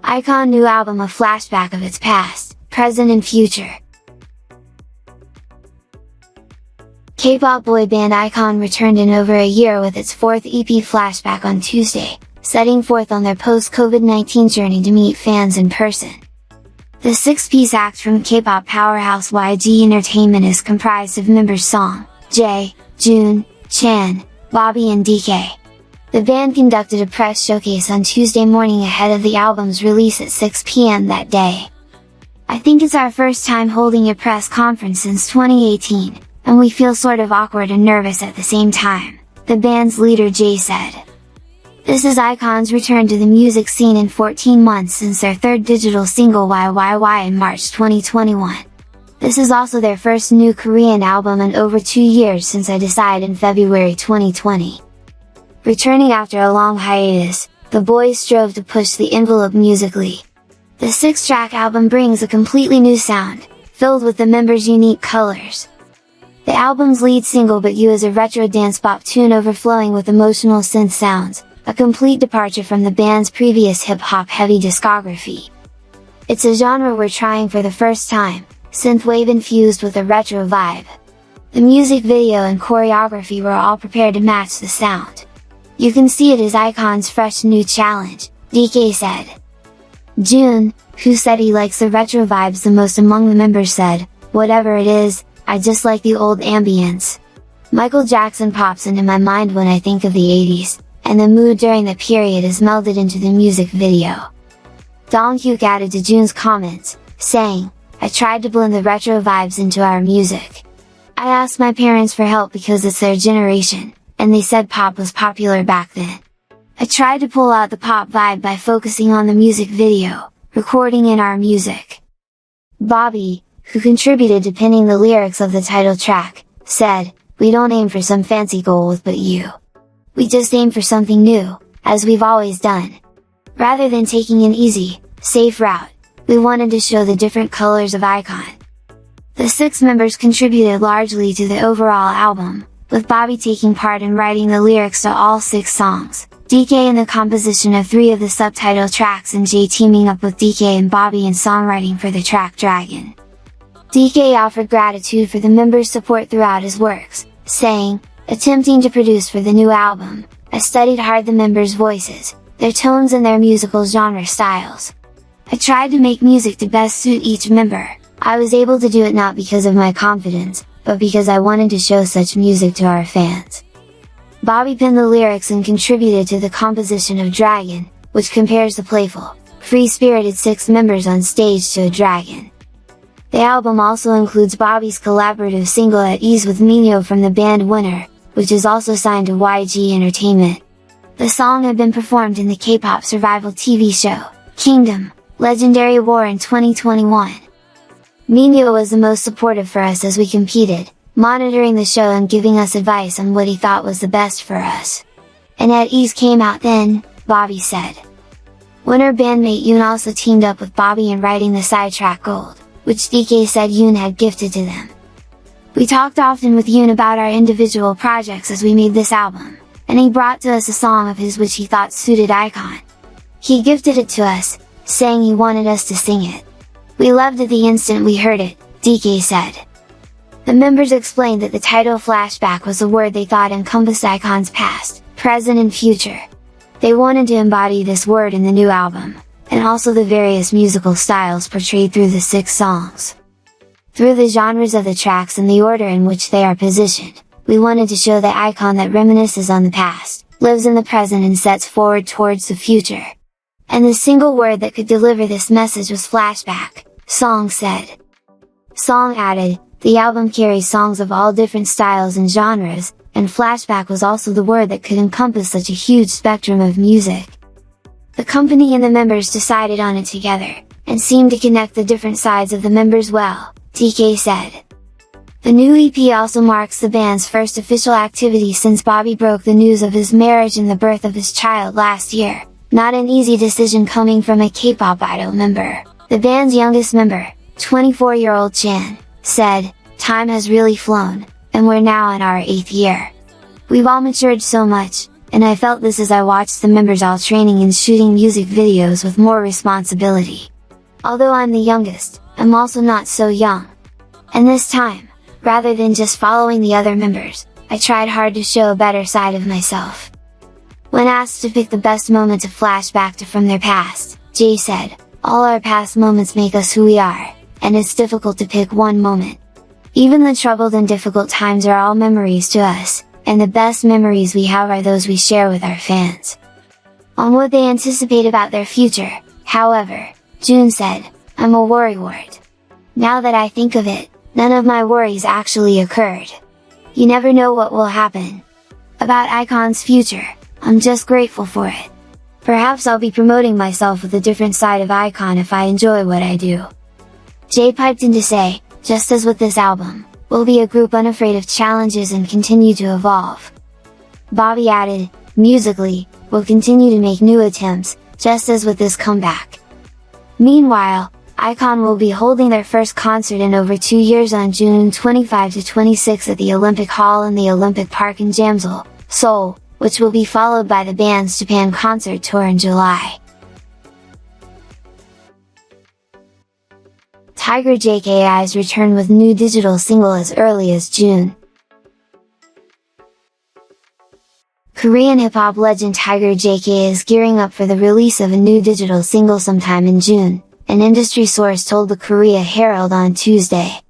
iKON new album a flashback of its past, present and future. K-pop boy band iKON returned in over a year with its fourth EP Flashback on Tuesday, setting forth on their post-COVID-19 journey to meet fans in person. The six-piece act from K-pop powerhouse YG Entertainment is comprised of members Song, Jae, Jun, Chan, Bobby and DK. The band conducted a press showcase on Tuesday morning ahead of the album's release at 6 p.m. that day. "I think it's our first time holding a press conference since 2018, and we feel sort of awkward and nervous at the same time," the band's leader Jae said. This is iKON's return to the music scene in 14 months since their third digital single YYY in March 2021. This is also their first new Korean album in over 2 years since I Decide in February 2020. Returning after a long hiatus, the boys strove to push the envelope musically. The 6-track album brings a completely new sound, filled with the members' unique colors. The album's lead single But You is a retro dance pop tune overflowing with emotional synth sounds, a complete departure from the band's previous hip-hop heavy discography. It's a genre we're trying for the first time, synthwave infused with a retro vibe. The music video and choreography were all prepared to match the sound. You can see it as iKON's fresh new challenge, DK said. Jun, who said he likes the retro vibes the most among the members said, "Whatever it is, I just like the old ambience. Michael Jackson pops into my mind when I think of the 80s, and the mood during that period is melded into the music video." Donghyuk added to Jun's comments, saying, "I tried to blend the retro vibes into our music. I asked my parents for help because it's their generation, and they said pop was popular back then. I tried to pull out the pop vibe by focusing on the music video, recording in our music." Bobby, who contributed to penning the lyrics of the title track, said, "We don't aim for some fancy goal with But You. We just aim for something new, as we've always done. Rather than taking an easy, safe route, we wanted to show the different colors of iKON." The 6 members contributed largely to the overall album, with Bobby taking part in writing the lyrics to all 6 songs, DK in the composition of 3 of the subtitle tracks and Jae teaming up with DK and Bobby in songwriting for the track Dragon. DK offered gratitude for the members' support throughout his works, saying, "Attempting to produce for the new album, I studied hard the members' voices, their tones and their musical genre styles. I tried to make music to best suit each member. I was able to do it not because of my confidence, but because I wanted to show such music to our fans." Bobby penned the lyrics and contributed to the composition of Dragon, which compares the playful, free-spirited 6 members on stage to a dragon. The album also includes Bobby's collaborative single At Ease with Minho from the band Winner, which is also signed to YG Entertainment. The song had been performed in the K-pop survival TV show, Kingdom, Legendary War in 2021. Minho was the most supportive for us as we competed, monitoring the show and giving us advice on what he thought was the best for us. And At Ease came out then, Bobby said. Winner bandmate Yoon also teamed up with Bobby in writing the sidetrack Gold, which DK said Yoon had gifted to them. "We talked often with Yoon about our individual projects as we made this album, and he brought to us a song of his which he thought suited iKON. He gifted it to us, saying he wanted us to sing it. We loved it the instant we heard it," DK said. The members explained that the title Flashback was a word they thought encompassed iKON's past, present and future. They wanted to embody this word in the new album, and also the various musical styles portrayed through the 6 songs. Through the genres of the tracks and the order in which they are positioned, we wanted to show the iKON that reminisces on the past, lives in the present and sets forward towards the future. And the single word that could deliver this message was flashback, Song said. Song added, "The album carries songs of all different styles and genres, and flashback was also the word that could encompass such a huge spectrum of music. The company and the members decided on it together, and seemed to connect the different sides of the members well," DK said. The new EP also marks the band's first official activity since Bobby broke the news of his marriage and the birth of his child last year, not an easy decision coming from a K-pop idol member. The band's youngest member, 24-year-old Chan, said, "Time has really flown, and we're now in our 8th year. We've all matured so much, and I felt this as I watched the members all training and shooting music videos with more responsibility. Although I'm the youngest, I'm also not so young. And this time, rather than just following the other members, I tried hard to show a better side of myself. When asked to pick the best moment to flashback to from their past, Jay said, "All our past moments make us who we are, and it's difficult to pick one moment. Even the troubled and difficult times are all memories to us, and the best memories we have are those we share with our fans." On what they anticipate about their future, however, June said, "I'm a worrywart. Now that I think of it, none of my worries actually occurred. You never know what will happen. About iKON's future, I'm just grateful for it. Perhaps I'll be promoting myself with a different side of iKON if I enjoy what I do." Jay piped in to say, "Just as with this album, we'll be a group unafraid of challenges and continue to evolve." Bobby added, "Musically, we'll continue to make new attempts, just as with this comeback." Meanwhile, iKON will be holding their first concert in over 2 years on June 25 to 26 at the Olympic Hall in the Olympic Park in Jamsil, Seoul, which will be followed by the band's Japan concert tour in July. Tiger JKI's return with new digital single as early as June. Korean hip-hop legend Tiger JK is gearing up for the release of a new digital single sometime in June, an industry source told the Korea Herald on Tuesday.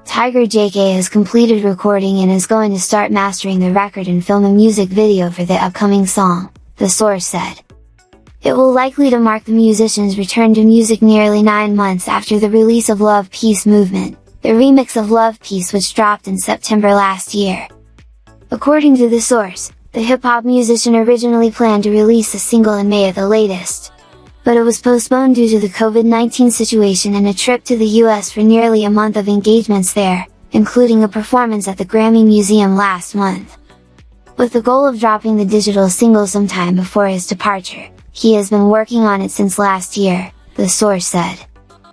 Tiger JK has completed recording and is going to start mastering the record and film a music video for the upcoming song, the source said. It will likely to mark the musician's return to music nearly 9 months after the release of Love Peace Movement, the remix of Love Peace which dropped in September last year. According to the source, the hip-hop musician originally planned to release the single in May at the latest, but it was postponed due to the COVID-19 situation and a trip to the US for nearly a month of engagements there, including a performance at the Grammy Museum last month. With the goal of dropping the digital single sometime before his departure, he has been working on it since last year, the source said.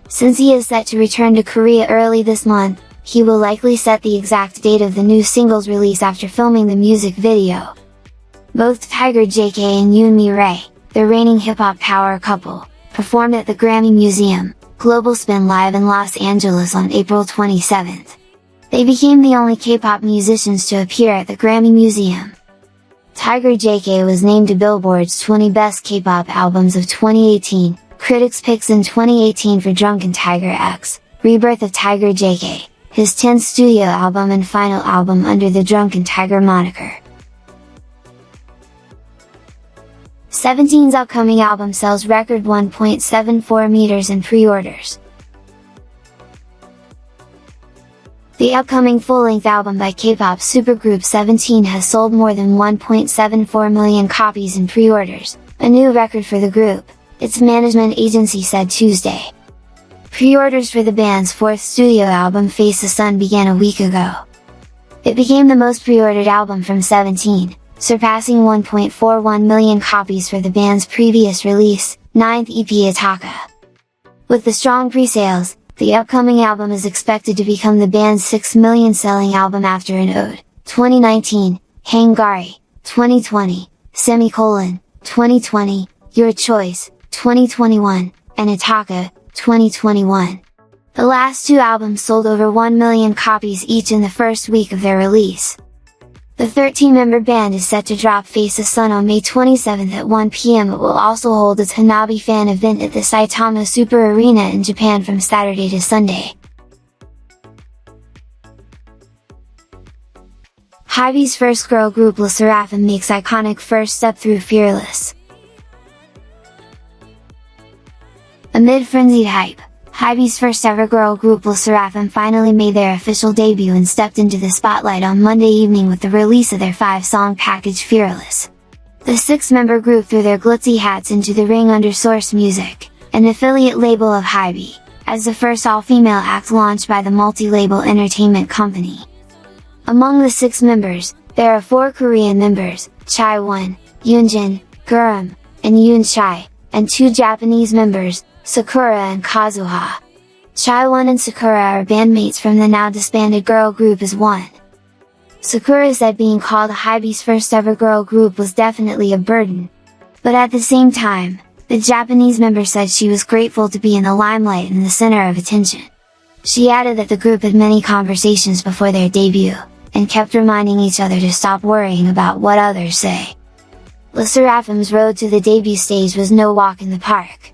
Since he is set to return to Korea early this month, he will likely set the exact date of the new single's release after filming the music video. Both Tiger JK and Yoonmi Ray, the reigning hip-hop power couple, performed at the Grammy Museum, Global Spin Live in Los Angeles on April 27th. They became the only K-pop musicians to appear at the Grammy Museum. Tiger JK was named to Billboard's 20 Best K-pop Albums of 2018, Critics' Picks in 2018 for Drunken Tiger X, Rebirth of Tiger JK, his 10th studio album and final album under the Drunken Tiger moniker. 17's upcoming album sells record 1.74 meters in pre-orders. The upcoming full-length album by K-pop supergroup 17 has sold more than 1.74 million copies in pre-orders, a new record for the group, its management agency said Tuesday. Pre-orders for the band's 4th studio album Face the Sun began a week ago. It became the most pre-ordered album from 17, surpassing 1.41 million copies for the band's previous release, 9th EP Ataka. With the strong pre-sales, the upcoming album is expected to become the band's 6th million selling album after an Ode, 2019, Hangari, 2020, 2020, Your Choice, 2021, and Ataka, 2021. The last 2 albums sold over 1 million copies each in the first week of their release. The 13-member band is set to drop Face the Sun on May 27 at 1 p.m. It will also hold its Hanabi fan event at the Saitama Super Arena in Japan from Saturday to Sunday. Hybe's first girl group Sserafim makes iconic first step through Fearless. Amid frenzied hype, Hybe's first ever girl group Sserafim finally made their official debut and stepped into the spotlight on Monday evening with the release of their 5-song package Fearless. The 6-member group threw their glitzy hats into the ring under Source Music, an affiliate label of Hybe, as the first all-female act launched by the multi-label entertainment company. Among the 6 members, there are 4 Korean members, Chaewon, Yoonjin, Guram, and Yoon Chai, and 2 Japanese members, Sakura and Kazuha. Chaewon and Sakura are bandmates from the now disbanded girl group as one. Sakura said being called Hybe's first ever girl group was definitely a burden. But at the same time, the Japanese member said she was grateful to be in the limelight and the center of attention. She added that the group had many conversations before their debut, and kept reminding each other to stop worrying about what others say. Le Sserafim's road to the debut stage was no walk in the park.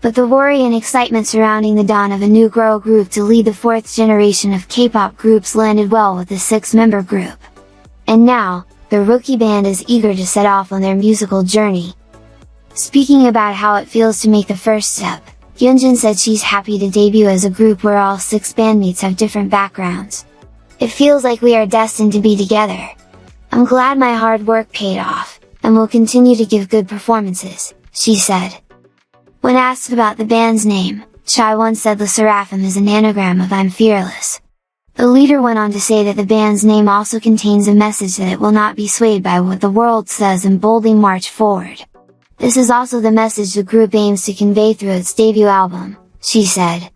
But the worry and excitement surrounding the dawn of a new girl group to lead the fourth generation of K-pop groups landed well with the six-member group. And now, the rookie band is eager to set off on their musical journey. Speaking about how it feels to make the first step, Hyunjin said she's happy to debut as a group where all six bandmates have different backgrounds. It feels like we are destined to be together. I'm glad my hard work paid off, and will continue to give good performances, she said. When asked about the band's name, Chaewon said Le Sserafim is an anagram of I'm fearless. The leader went on to say that the band's name also contains a message that it will not be swayed by what the world says and boldly march forward. This is also the message the group aims to convey through its debut album, she said.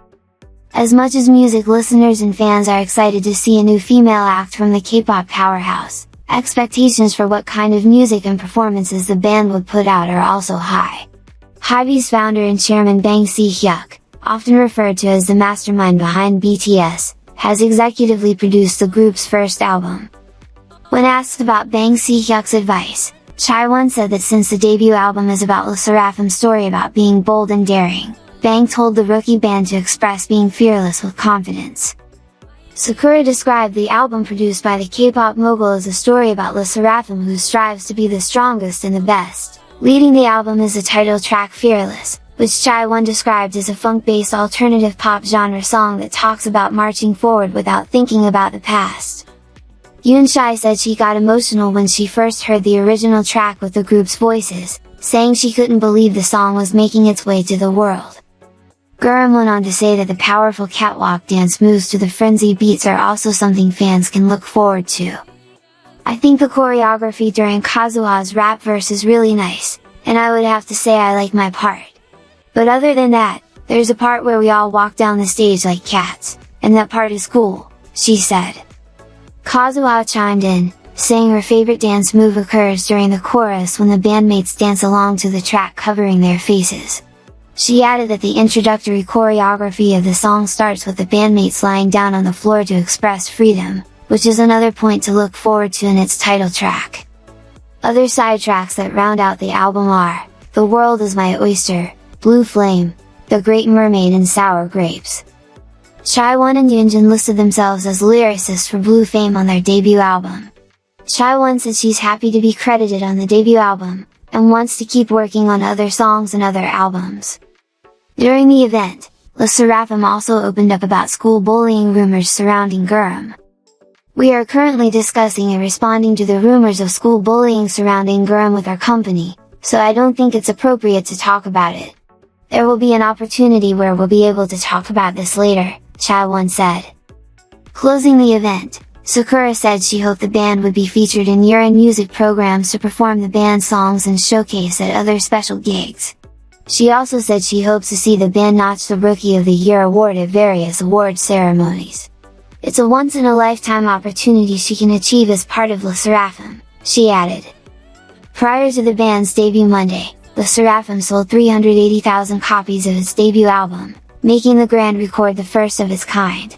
As much as music listeners and fans are excited to see a new female act from the K-pop powerhouse, expectations for what kind of music and performances the band would put out are also high. Hybe's founder and chairman Bang Si-hyuk, often referred to as the mastermind behind BTS, has executively produced the group's first album. When asked about Bang Si-hyuk's advice, Chaewon said that since the debut album is about Le Sserafim's story about being bold and daring, Bang told the rookie band to express being fearless with confidence. Sakura described the album produced by the K-pop mogul as a story about Le Sserafim who strives to be the strongest and the best. Leading the album is the title track Fearless, which Chaewon described as a funk-based alternative pop genre song that talks about marching forward without thinking about the past. Yoonshai said she got emotional when she first heard the original track with the group's voices, saying she couldn't believe the song was making its way to the world. Gurram went on to say that the powerful catwalk dance moves to the frenzy beats are also something fans can look forward to. I think the choreography during Kazuha's rap verse is really nice, and I would have to say I like my part. But other than that, there's a part where we all walk down the stage like cats, and that part is cool, she said. Kazuha chimed in, saying her favorite dance move occurs during the chorus when the bandmates dance along to the track covering their faces. She added that the introductory choreography of the song starts with the bandmates lying down on the floor to express freedom, which is another point to look forward to in its title track. Other side tracks that round out the album are, The World Is My Oyster, Blue Flame, The Great Mermaid and Sour Grapes. Chaewon and Yoonjin listed themselves as lyricists for Blue Flame on their debut album. Chaewon said she's happy to be credited on the debut album, and wants to keep working on other songs and other albums. During the event, Le Sserafim also opened up about school bullying rumors surrounding Gurram. We are currently discussing and responding to the rumors of school bullying surrounding Gurram with our company, so I don't think it's appropriate to talk about it. There will be an opportunity where we'll be able to talk about this later, Chaewon said. Closing the event, Sakura said she hoped the band would be featured in year-end music programs to perform the band's songs and showcase at other special gigs. She also said she hopes to see the band notch the Rookie of the Year award at various award ceremonies. It's a once-in-a-lifetime opportunity she can achieve as part of Le Sserafim, she added. Prior to the band's debut Monday, Le Sserafim sold 380,000 copies of its debut album, making the grand record the first of its kind.